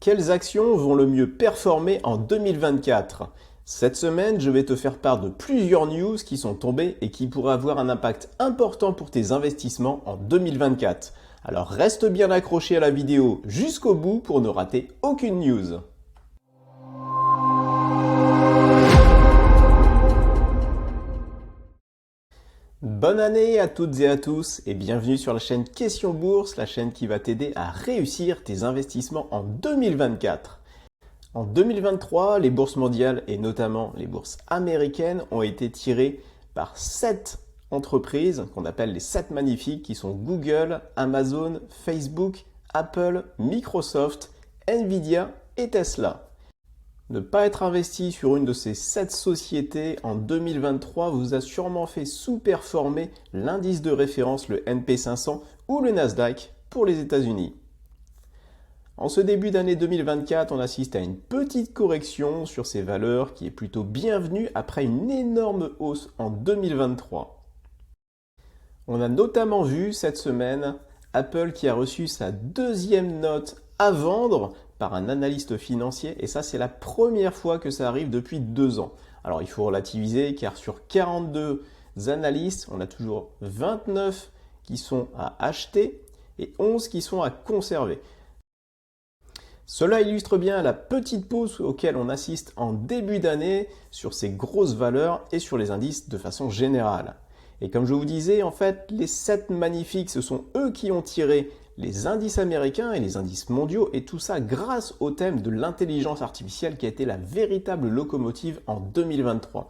Quelles actions vont le mieux performer en 2024? Cette semaine, je vais te faire part de plusieurs news qui sont tombées et qui pourraient avoir un impact important pour tes investissements en 2024. Alors reste bien accroché à la vidéo jusqu'au bout pour ne rater aucune news. Bonne année à toutes et à tous et bienvenue sur la chaîne Question Bourse, la chaîne qui va t'aider à réussir tes investissements en 2024. En 2023, les bourses mondiales et notamment les bourses américaines ont été tirées par 7 entreprises qu'on appelle les 7 magnifiques qui sont Google, Amazon, Facebook, Apple, Microsoft, Nvidia et Tesla. Ne pas être investi sur une de ces 7 sociétés en 2023 vous a sûrement fait sous-performer l'indice de référence, le SP500 ou le Nasdaq pour les États-Unis. En ce début d'année 2024, on assiste à une petite correction sur ces valeurs qui est plutôt bienvenue après une énorme hausse en 2023. On a notamment vu cette semaine Apple qui a reçu sa deuxième note à vendre par un analyste financier et ça c'est la première fois que ça arrive depuis 2 ans. Alors il faut relativiser car sur 42 analystes, on a toujours 29 qui sont à acheter et 11 qui sont à conserver. Cela illustre bien la petite pause auquel on assiste en début d'année sur ces grosses valeurs et sur les indices de façon générale. Et comme je vous disais, en fait, les 7 magnifiques, ce sont eux qui ont tiré les indices américains et les indices mondiaux, et tout ça grâce au thème de l'intelligence artificielle qui a été la véritable locomotive en 2023.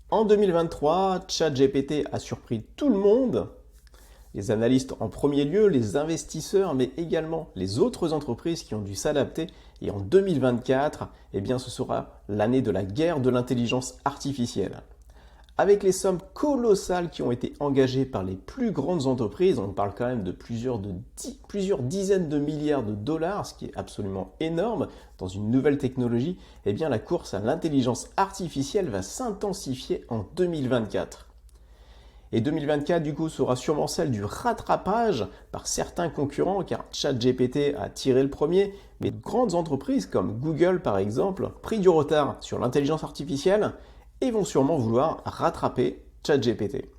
En 2023, ChatGPT a surpris tout le monde, les analystes en premier lieu, les investisseurs, mais également les autres entreprises qui ont dû s'adapter. Et en 2024, eh bien, ce sera l'année de la guerre de l'intelligence artificielle. Avec les sommes colossales qui ont été engagées par les plus grandes entreprises, on parle quand même de plusieurs dizaines de milliards de dollars, ce qui est absolument énorme dans une nouvelle technologie, eh bien la course à l'intelligence artificielle va s'intensifier en 2024. Et 2024, du coup, sera sûrement celle du rattrapage par certains concurrents, car ChatGPT a tiré le premier, mais de grandes entreprises comme Google, par exemple, ont pris du retard sur l'intelligence artificielle et vont sûrement vouloir rattraper ChatGPT.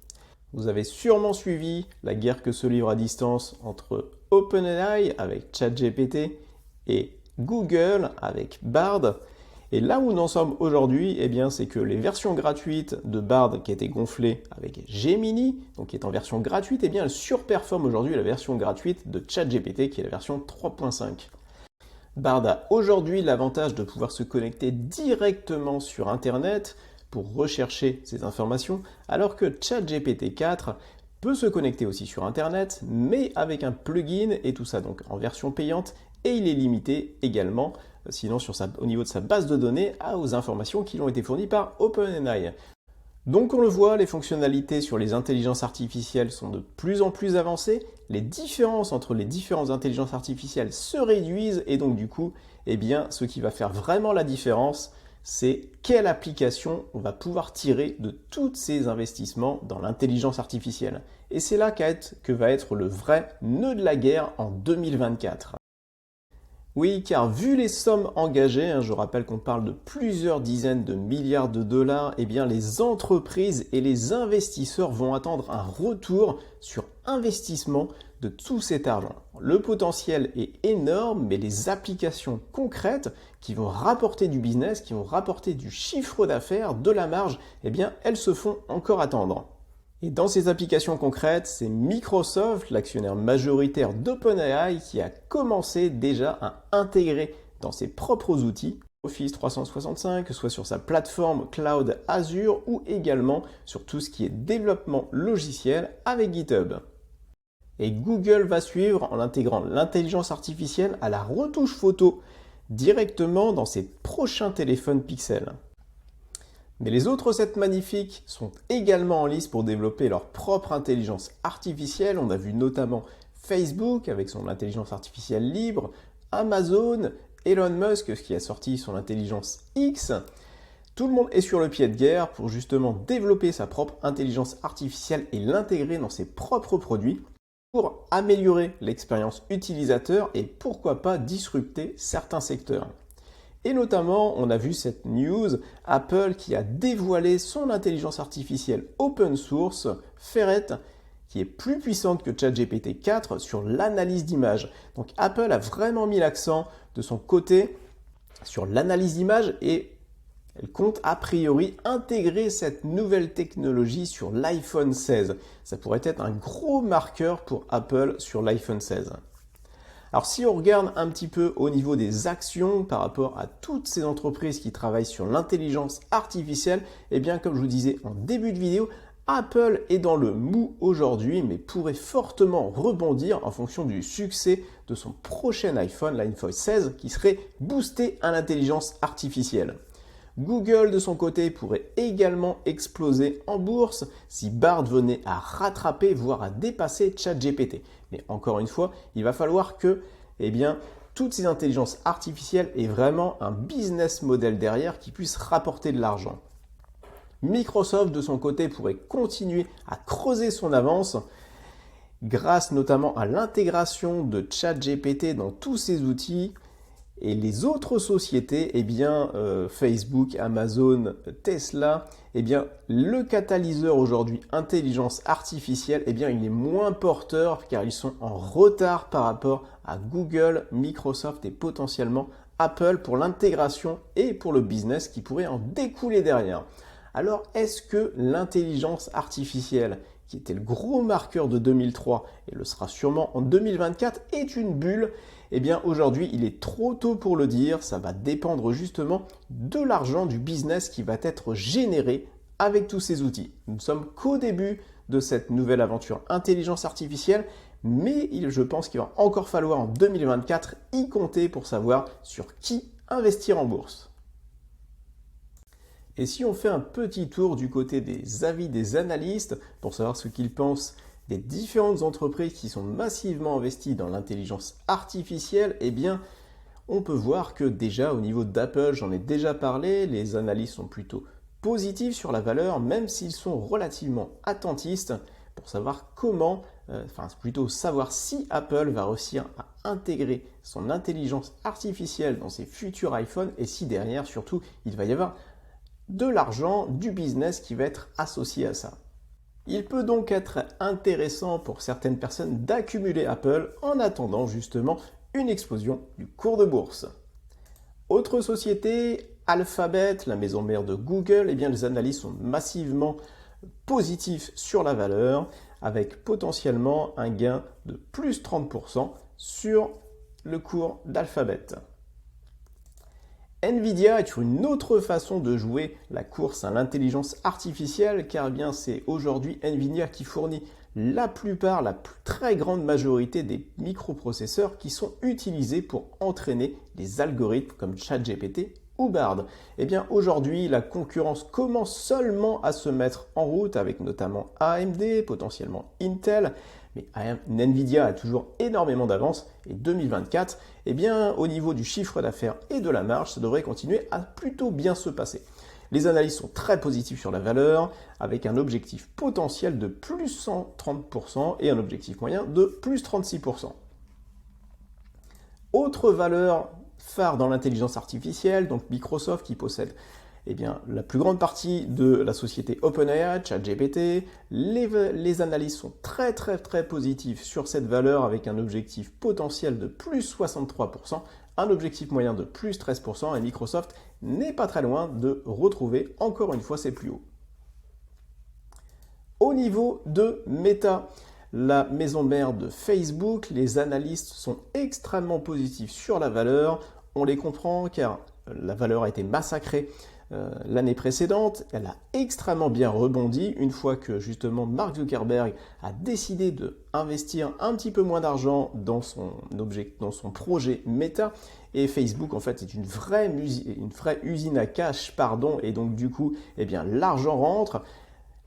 Vous avez sûrement suivi la guerre que se livre à distance entre OpenAI avec ChatGPT et Google avec Bard. Et là où nous en sommes aujourd'hui, eh bien, c'est que les versions gratuites de Bard qui étaient gonflées avec Gemini, donc qui est en version gratuite, eh bien, elles surperforment aujourd'hui la version gratuite de ChatGPT qui est la version 3.5. Bard a aujourd'hui l'avantage de pouvoir se connecter directement sur Internet pour rechercher ces informations, alors que ChatGPT 4 peut se connecter aussi sur Internet, mais avec un plugin et tout ça donc en version payante, et il est limité également, sinon au niveau de sa base de données, aux informations qui lui ont été fournies par OpenAI. Donc on le voit, les fonctionnalités sur les intelligences artificielles sont de plus en plus avancées, les différences entre les différentes intelligences artificielles se réduisent, et donc du coup, eh bien, ce qui va faire vraiment la différence, c'est quelle application on va pouvoir tirer de tous ces investissements dans l'intelligence artificielle. Et c'est là que va être le vrai nœud de la guerre en 2024. Oui, car vu les sommes engagées, je rappelle qu'on parle de plusieurs dizaines de milliards de dollars, eh bien les entreprises et les investisseurs vont attendre un retour sur investissement de tout cet argent. Le potentiel est énorme, mais les applications concrètes qui vont rapporter du business, qui vont rapporter du chiffre d'affaires, de la marge, eh bien elles se font encore attendre. Et dans ces applications concrètes, c'est Microsoft, l'actionnaire majoritaire d'OpenAI, qui a commencé déjà à intégrer dans ses propres outils Office 365, que ce soit sur sa plateforme cloud Azure ou également sur tout ce qui est développement logiciel avec GitHub. Et Google va suivre en intégrant l'intelligence artificielle à la retouche photo directement dans ses prochains téléphones Pixel. Mais les autres 7 magnifiques sont également en lice pour développer leur propre intelligence artificielle. On a vu notamment Facebook avec son intelligence artificielle libre, Amazon, Elon Musk qui a sorti son intelligence X. Tout le monde est sur le pied de guerre pour justement développer sa propre intelligence artificielle et l'intégrer dans ses propres produits. pour améliorer l'expérience utilisateur et pourquoi pas disrupter certains secteurs. Et notamment, on a vu cette news, Apple qui a dévoilé son intelligence artificielle open source, Ferret, qui est plus puissante que ChatGPT 4 sur l'analyse d'images. Donc Apple a vraiment mis l'accent de son côté sur l'analyse d'images et elle compte a priori intégrer cette nouvelle technologie sur l'iPhone 16. Ça pourrait être un gros marqueur pour Apple sur l'iPhone 16. Alors si on regarde un petit peu au niveau des actions par rapport à toutes ces entreprises qui travaillent sur l'intelligence artificielle, eh bien comme je vous disais en début de vidéo, Apple est dans le mou aujourd'hui mais pourrait fortement rebondir en fonction du succès de son prochain iPhone, l'iPhone 16, qui serait boosté à l'intelligence artificielle. Google, de son côté, pourrait également exploser en bourse si Bard venait à rattraper, voire à dépasser ChatGPT. Mais encore une fois, il va falloir que toutes ces intelligences artificielles aient vraiment un business model derrière qui puisse rapporter de l'argent. Microsoft, de son côté, pourrait continuer à creuser son avance grâce notamment à l'intégration de ChatGPT dans tous ses outils. Et les autres sociétés, Facebook, Amazon, Tesla, le catalyseur aujourd'hui intelligence artificielle, il est moins porteur car ils sont en retard par rapport à Google, Microsoft et potentiellement Apple pour l'intégration et pour le business qui pourrait en découler derrière. Alors, est-ce que l'intelligence artificielle, qui était le gros marqueur de 2003 et le sera sûrement en 2024, est une bulle ? Aujourd'hui, il est trop tôt pour le dire. Ça va dépendre justement de l'argent, du business qui va être généré avec tous ces outils. Nous ne sommes qu'au début de cette nouvelle aventure intelligence artificielle, mais je pense qu'il va encore falloir en 2024 y compter pour savoir sur qui investir en bourse. Et si on fait un petit tour du côté des avis des analystes pour savoir ce qu'ils pensent des différentes entreprises qui sont massivement investies dans l'intelligence artificielle, on peut voir que déjà au niveau d'Apple, j'en ai déjà parlé, les analystes sont plutôt positifs sur la valeur, même s'ils sont relativement attentistes pour savoir plutôt savoir si Apple va réussir à intégrer son intelligence artificielle dans ses futurs iPhones et si derrière, surtout, il va y avoir de l'argent, du business qui va être associé à ça. Il peut donc être intéressant pour certaines personnes d'accumuler Apple en attendant justement une explosion du cours de bourse. Autre société, Alphabet, la maison mère de Google, les analystes sont massivement positifs sur la valeur avec potentiellement un gain de plus 30% sur le cours d'Alphabet. Nvidia est une autre façon de jouer la course à l'intelligence artificielle car c'est aujourd'hui Nvidia qui fournit la très grande majorité des microprocesseurs qui sont utilisés pour entraîner des algorithmes comme ChatGPT ou Bard. Aujourd'hui, la concurrence commence seulement à se mettre en route avec notamment AMD, potentiellement Intel. Mais Nvidia a toujours énormément d'avance et 2024, au niveau du chiffre d'affaires et de la marge, ça devrait continuer à plutôt bien se passer. Les analystes sont très positifs sur la valeur, avec un objectif potentiel de plus 130% et un objectif moyen de plus 36%. Autre valeur phare dans l'intelligence artificielle, donc Microsoft qui possède la plus grande partie de la société OpenAI, ChatGPT, les analystes sont très positifs sur cette valeur avec un objectif potentiel de plus 63%, un objectif moyen de plus 13% et Microsoft n'est pas très loin de retrouver encore une fois ses plus hauts. Au niveau de Meta, la maison mère de Facebook, les analystes sont extrêmement positifs sur la valeur. On les comprend car la valeur a été massacrée l'année précédente, elle a extrêmement bien rebondi une fois que justement Mark Zuckerberg a décidé d'investir un petit peu moins d'argent dans son projet Meta et Facebook en fait est une vraie usine à cash et donc du coup l'argent rentre.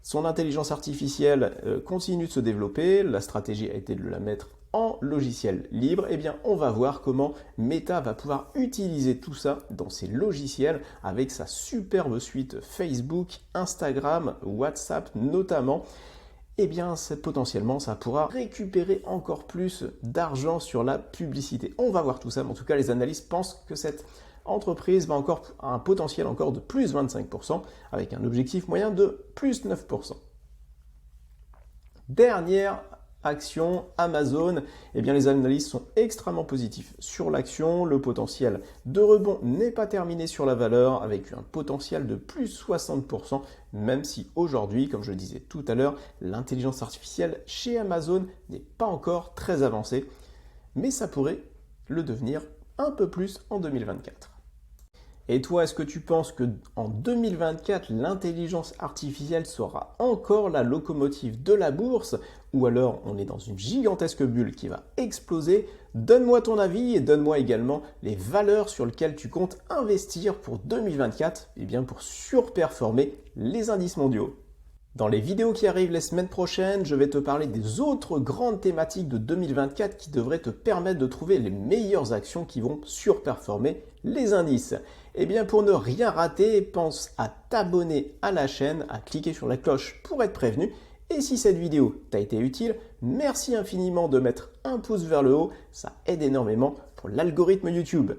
Son intelligence artificielle continue de se développer, la stratégie a été de la mettre en logiciel libre, on va voir comment Meta va pouvoir utiliser tout ça dans ses logiciels avec sa superbe suite Facebook, Instagram, WhatsApp notamment. eh bien potentiellement ça pourra récupérer encore plus d'argent sur la publicité. On va voir tout ça, mais en tout cas les analystes pensent que cette entreprise va encore à un potentiel encore de plus 25% avec un objectif moyen de plus 9%. Dernière action, Amazon, eh bien les analystes sont extrêmement positifs sur l'action. Le potentiel de rebond n'est pas terminé sur la valeur avec un potentiel de plus 60%, même si aujourd'hui, comme je le disais tout à l'heure, l'intelligence artificielle chez Amazon n'est pas encore très avancée, mais ça pourrait le devenir un peu plus en 2024. Et toi, est-ce que tu penses que en 2024, l'intelligence artificielle sera encore la locomotive de la bourse ou alors on est dans une gigantesque bulle qui va exploser? Donne-moi ton avis et donne-moi également les valeurs sur lesquelles tu comptes investir pour 2024, et bien pour surperformer les indices mondiaux. Dans les vidéos qui arrivent les semaines prochaines, je vais te parler des autres grandes thématiques de 2024 qui devraient te permettre de trouver les meilleures actions qui vont surperformer les indices. Et bien pour ne rien rater, pense à t'abonner à la chaîne, à cliquer sur la cloche pour être prévenu. Et si cette vidéo t'a été utile, merci infiniment de mettre un pouce vers le haut, ça aide énormément pour l'algorithme YouTube.